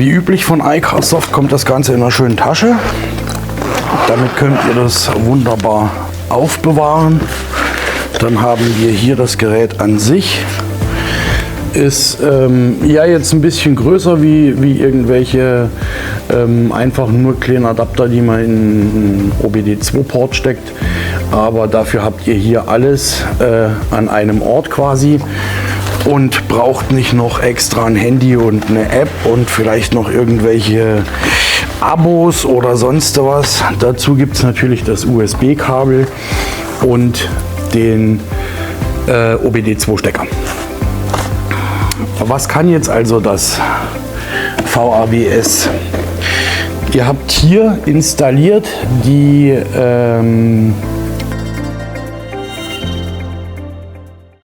Wie üblich von iCarSoft kommt das Ganze in einer schönen Tasche. Damit könnt ihr das wunderbar aufbewahren. Dann haben wir hier das Gerät an sich. Ist ja jetzt ein bisschen größer wie irgendwelche einfach nur kleinen Adapter, die man in einen OBD2-Port steckt. Aber dafür habt ihr hier alles an einem Ort quasi und braucht nicht noch extra ein Handy und eine App und vielleicht noch irgendwelche Abos oder sonst was. Dazu gibt es natürlich das USB-Kabel und den OBD2-Stecker. Was kann jetzt also das VAWS? Ihr habt hier installiert die